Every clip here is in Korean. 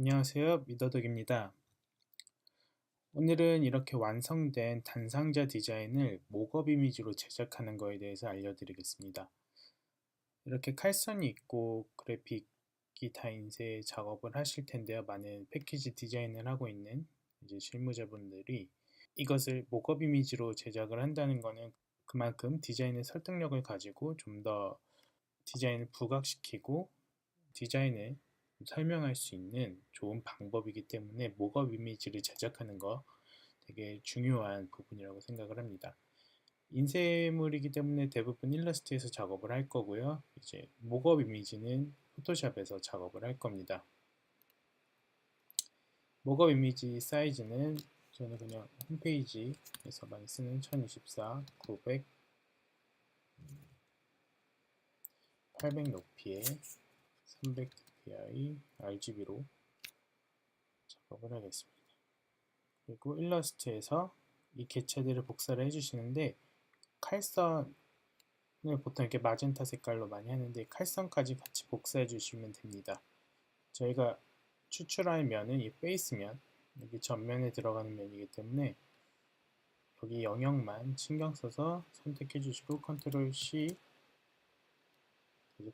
안녕하세요. 미더덕입니다. 오늘은 이렇게 완성된 단상자 디자인을 목업 이미지로 제작하는 것에 대해서 알려드리겠습니다. 이렇게 칼선이 있고 그래픽이 다 인쇄 작업을 하실 텐데요. 많은 패키지 디자인을 하고 있는 이제 실무자분들이 이것을 목업 이미지로 제작을 한다는 것은 그만큼 디자인의 설득력을 가지고 좀 더 디자인을 부각시키고 디자인을 설명할 수 있는 좋은 방법이기 때문에 목업 이미지를 제작하는 거 되게 중요한 부분이라고 생각을 합니다. 인쇄물이기 때문에 대부분 일러스트에서 작업을 할 거고요. 이제 목업 이미지는 포토샵에서 작업을 할 겁니다. 목업 이미지 사이즈는 저는 그냥 홈페이지에서 많이 쓰는 1024, 900, 800 높이의 300 dpi RGB로 작업을 하겠습니다. 그리고 일러스트에서 이 개체들을 복사를 해주시는데 칼선을 보통 이렇게 마젠타 색깔로 많이 하는데 칼선까지 같이 복사해 주시면 됩니다. 저희가 추출할 면은 이 페이스면, 여기 전면에 들어가는 면이기 때문에 여기 영역만 신경 써서 선택해 주시고 컨트롤 C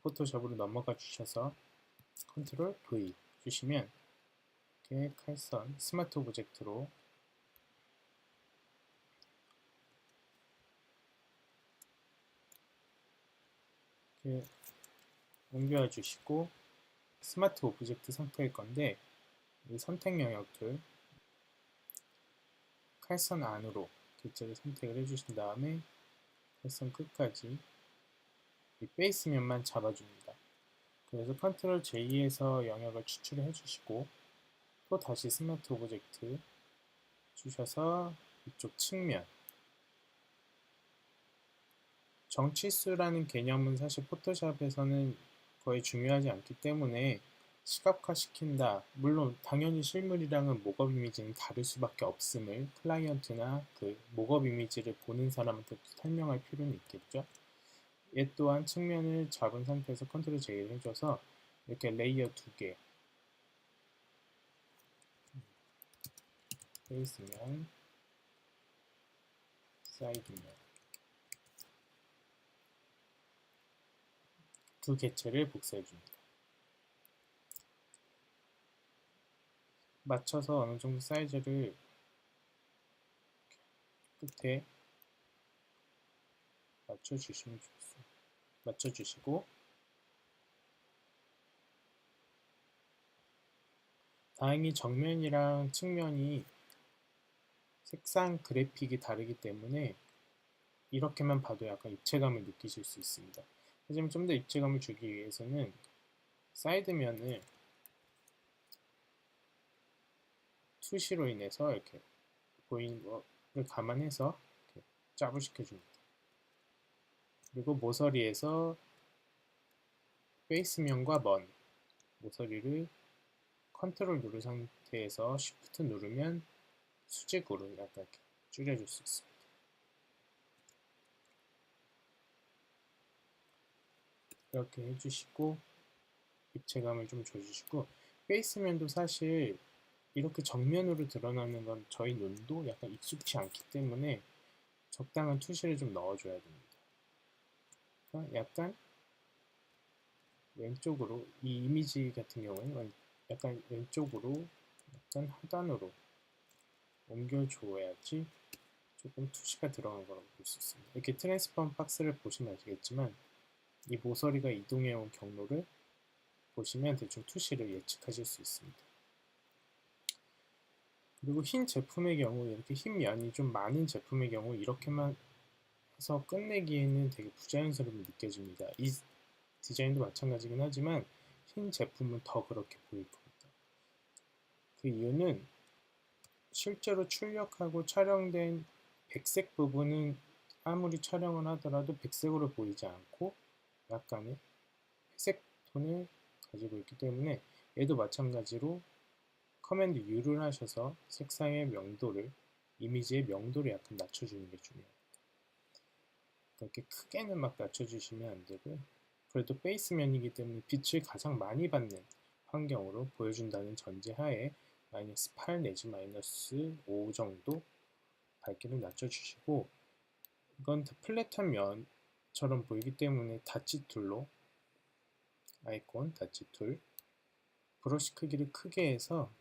포토샵으로 넘어가 주셔서 컨트롤 V 주시면 이렇게 칼선 스마트 오브젝트로 이렇게 옮겨 주시고 스마트 오브젝트 선택할 건데 이 선택 영역들 칼선 안으로 글자를 선택을 해주신 다음에 칼선 끝까지 이 베이스면만 잡아줍니다. 그래서 컨트롤 J에서 영역을 추출해 주시고 또 다시 스마트 오브젝트 주셔서 이쪽 측면 정치수라는 개념은 사실 포토샵에서는 거의 중요하지 않기 때문에 시각화 시킨다. 물론 당연히 실물이랑은 목업 이미지는 다를 수밖에 없음을 클라이언트나 그 목업 이미지를 보는 사람한테 설명할 필요는 있겠죠. 얘 또한 측면을 잡은 상태에서 컨트롤 J를 해줘서 이렇게 레이어 두 개, 베이스면, 사이드면 두 개체를 복사해 줍니다. 맞춰서 어느 정도 사이즈를 끝에 맞춰주시면 좋습니다. 맞춰주시고 다행히 정면이랑 측면이 색상 그래픽이 다르기 때문에 이렇게만 봐도 약간 입체감을 느끼실 수 있습니다. 하지만 좀 더 입체감을 주기 위해서는 사이드면을 투시로 인해서 이렇게 보이는 거를 감안해서 이렇게 짭을 시켜줍니다. 그리고 모서리에서 페이스면과 먼 모서리를 컨트롤 누른 상태에서 쉬프트 누르면 수직으로 약간 이렇게 줄여줄 수 있습니다. 이렇게 해주시고 입체감을 좀 줘주시고 페이스면도 사실 이렇게 정면으로 드러나는 건 저희 눈도 약간 익숙치 않기 때문에 적당한 투시를 좀 넣어줘야 됩니다. 그러니까 약간 왼쪽으로 이 이미지 같은 경우에는 약간 왼쪽으로 약간 하단으로 옮겨줘야지 조금 투시가 들어간 거라고 볼 수 있습니다. 이렇게 트랜스폼 박스를 보시면 아시겠지만 이 모서리가 이동해온 경로를 보시면 대충 투시를 예측하실 수 있습니다. 그리고 흰 제품의 경우 이렇게 흰 면이 좀 많은 제품의 경우 이렇게만 해서 끝내기에는 되게 부자연스럽게 느껴집니다. 이 디자인도 마찬가지긴 하지만 흰 제품은 더 그렇게 보일 겁니다. 그 이유는 실제로 출력하고 촬영된 백색 부분은 아무리 촬영을 하더라도 백색으로 보이지 않고 약간의 회색 톤을 가지고 있기 때문에 얘도 마찬가지로 커맨드 U를 하셔서 색상의 명도를 이미지의 명도를 약간 낮춰주는 게 중요합니다. 그렇게 크게는 막 낮춰주시면 안 되고요. 그래도 베이스면이기 때문에 빛을 가장 많이 받는 환경으로 보여준다는 전제하에 -8 내지 -5 정도 밝기를 낮춰주시고, 이건 플랫한 면처럼 보이기 때문에 닷짓 툴로, 아이콘 닷짓 툴, 브러쉬 크기를 크게 해서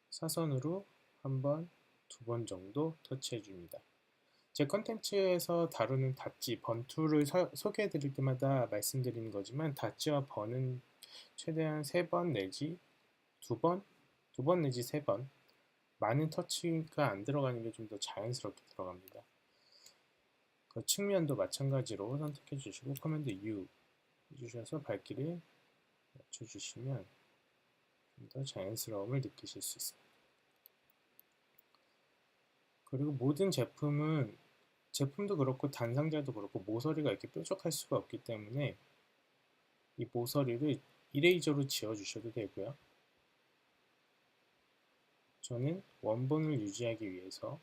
사선으로 한 번, 두 번 정도 터치해 줍니다. 제 컨텐츠에서 다루는 닷지, 번툴을 소개해 드릴 때마다 말씀드리는 거지만, 닷지와 번은 최대한 3번 내지 2번, 2번 내지 3번, 많은 터치가 안 들어가는 게 좀 더 자연스럽게 들어갑니다. 그 측면도 마찬가지로 선택해 주시고 커맨드 U 해주셔서 밝기를 맞춰주시면 좀 더 자연스러움을 느끼실 수 있습니다. 그리고 모든 제품도 그렇고 단상자도 그렇고 모서리가 이렇게 뾰족할 수가 없기 때문에 이 모서리를 이레이저로 지워주셔도 되고요. 저는 원본을 유지하기 위해서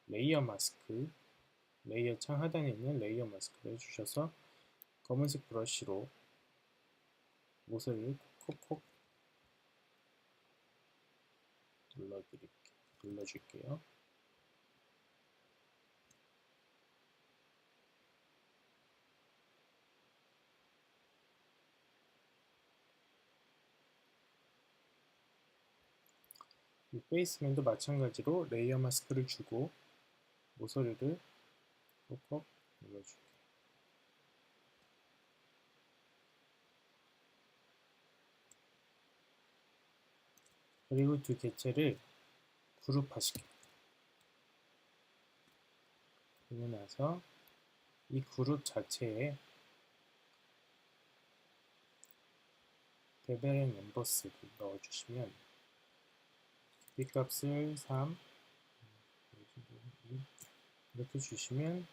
레이어 마스크, 레이어 창 하단에 있는 레이어 마스크를 해주셔서 검은색 브러쉬로 모서리를 콕콕콕 눌러줄게요. 이 페이스면도 마찬가지로 레이어 마스크를 주고 모서리를 콕콕 눌러줄게요. 그리고 두 개체를 그룹화시켜요. 그러고 나서 이 그룹 자체에 베벨 엠버스를 넣어주시면 B값을 3 이렇게 주시면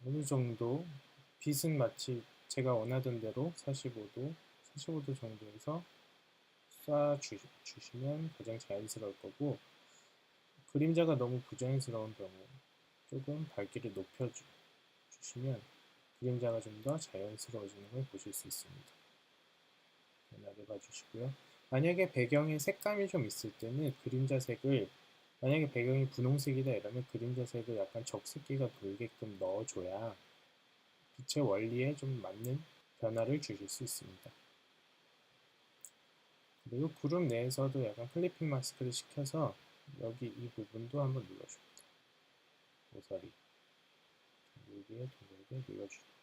어느 정도 빛은 마치 제가 원하던 대로 45도 정도에서 쏴주시면 가장 자연스러울 거고, 그림자가 너무 부자연스러운 경우 조금 밝기를 높여주시면 그림자가 좀 더 자연스러워지는 걸 보실 수 있습니다. 변화를 봐주시고요. 만약에 배경에 색감이 좀 있을 때는 그림자 색을, 만약에 배경이 분홍색이다 이러면 그림자 색을 약간 적색기가 돌게끔 넣어줘야 빛의 원리에 좀 맞는 변화를 주실 수 있습니다. 그리고 그룹 내에서도 약간 클리핑 마스크를 시켜서 여기 이 부분도 한번 눌러줍니다. 모서리 둥글게 눌러줍니다.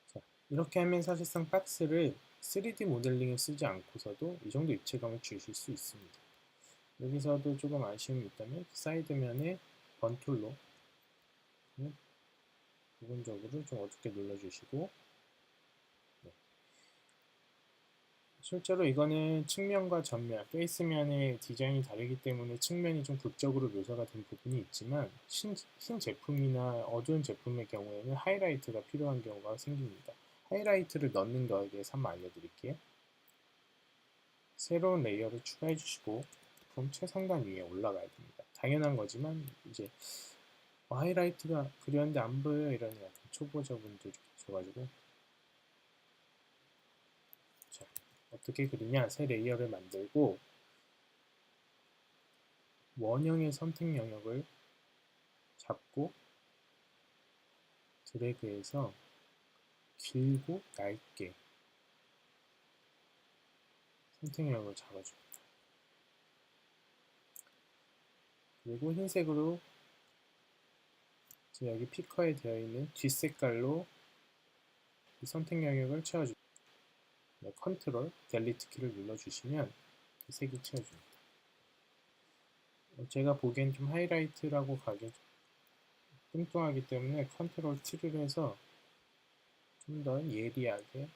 자, 이렇게 하면 사실상 박스를 3D 모델링에 쓰지 않고서도 이 정도 입체감을 주실 수 있습니다. 여기서도 조금 아쉬움이 있다면 사이드면에 번툴로 부분적으로 좀 어둡게 눌러주시고, 네. 실제로 이거는 측면과 전면, 페이스면의 디자인이 다르기 때문에 측면이 좀 극적으로 묘사가 된 부분이 있지만, 흰 제품이나 어두운 제품의 경우에는 하이라이트가 필요한 경우가 생깁니다. 하이라이트를 넣는 거에 대해서 한번 알려드릴게요. 새로운 레이어를 추가해 주시고 그럼 최상단 위에 올라가야 됩니다. 당연한 거지만 이제 하이라이트가 그렸는데 안 보여요 이런 약간 초보자분들이 계셔가지고, 자, 어떻게 그리냐, 새 레이어를 만들고 원형의 선택 영역을 잡고 드래그해서 길고 얇게 선택 영역을 잡아줍니다. 그리고 흰색으로 여기 피커에 되어 있는 뒷색깔로 이 선택 영역을 채워줍니다. 네, 컨트롤, 델리트 키를 눌러주시면 이 색이 채워집니다. 제가 보기엔 좀 하이라이트라고 가기 뚱뚱하기 때문에 컨트롤 T를 해서 좀 더 예리하게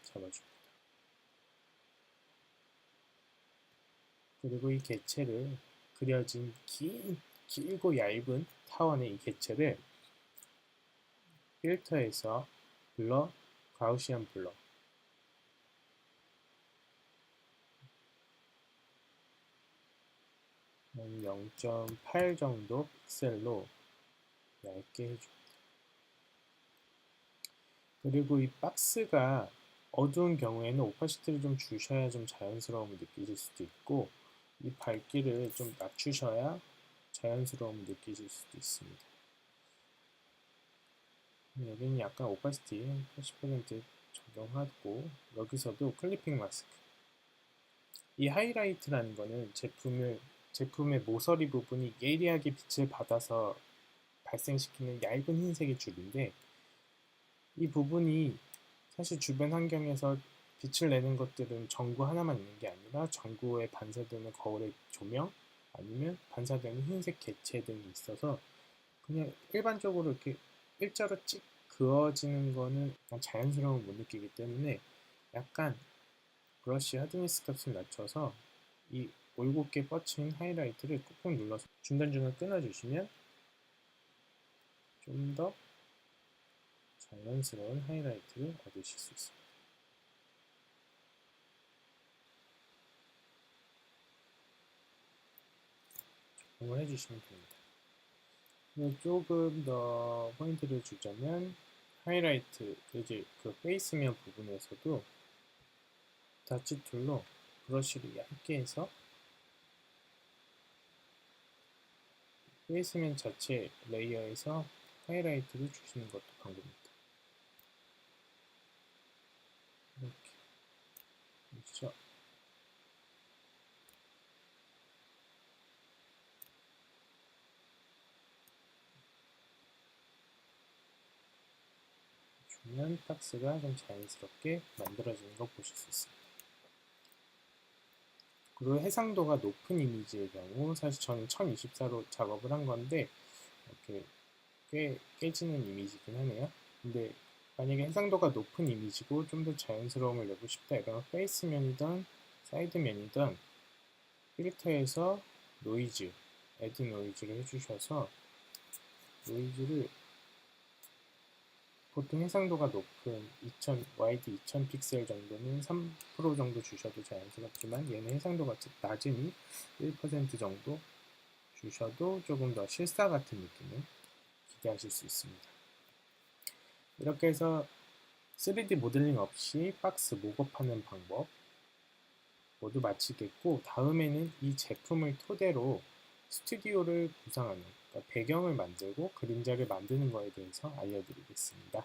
잡아줍니다. 그리고 이 개체를 그려진 길고 얇은 타원의 이 개체를 필터에서 블러, 가우시안 블러 0.8 정도 픽셀로 얇게 해줍니다. 그리고 이 박스가 어두운 경우에는 오파시티를 좀 주셔야 좀 자연스러움을 느끼실 수도 있고, 이 밝기를 좀 낮추셔야 자연스러움을 느끼실 수도 있습니다. 여기는 약간 오파시티 80% 적용하고, 여기서도 클리핑 마스크. 이 하이라이트라는 거는 제품의 모서리 부분이 예리하게 빛을 받아서 발생시키는 얇은 흰색의 줄인데, 이 부분이 사실 주변 환경에서 빛을 내는 것들은 전구 하나만 있는 게 아니라 전구에 반사되는 거울의 조명, 아니면 반사되는 흰색 개체 등이 있어서 그냥 일반적으로 이렇게 일자로 찍 그어지는 거는 자연스러움을 못 느끼기 때문에 약간 브러쉬 하드니스 값을 낮춰서 이 올곧게 뻗친 하이라이트를 꾹꾹 눌러서 중간중간 끊어주시면 좀 더 자연스러운 하이라이트를 얻으실 수 있습니다. 적용을 해주시면 됩니다. 조금 더 포인트를 주자면 하이라이트, 이제 그 페이스면 부분에서도 다치 툴로 브러쉬를 얇게 해서 페이스면 자체 레이어에서 하이라이트를 주시는 것도 방법입니다. 이렇게 보시죠. 주면 박스가 좀 자연스럽게 만들어지는 거 보실 수 있습니다. 그리고 해상도가 높은 이미지의 경우, 사실 저는 1024로 작업을 한 건데 이렇게 꽤 깨지는 이미지긴 하네요. 근데 만약에 해상도가 높은 이미지고 좀 더 자연스러움을 내고 싶다 이러면 페이스면이든 사이드면이든 필터에서 노이즈, 애드 노이즈를 해주셔서 노이즈를 보통 해상도가 높은 YD 2000 픽셀 정도는 3% 정도 주셔도 자연스럽지만 얘는 해상도가 낮으니 1% 정도 주셔도 조금 더 실사 같은 느낌을 기대하실 수 있습니다. 이렇게 해서 3D 모델링 없이 박스 목업하는 방법 모두 마치겠고, 다음에는 이 제품을 토대로 스튜디오를 구상하는, 그러니까 배경을 만들고 그림자를 만드는 것에 대해서 알려드리겠습니다.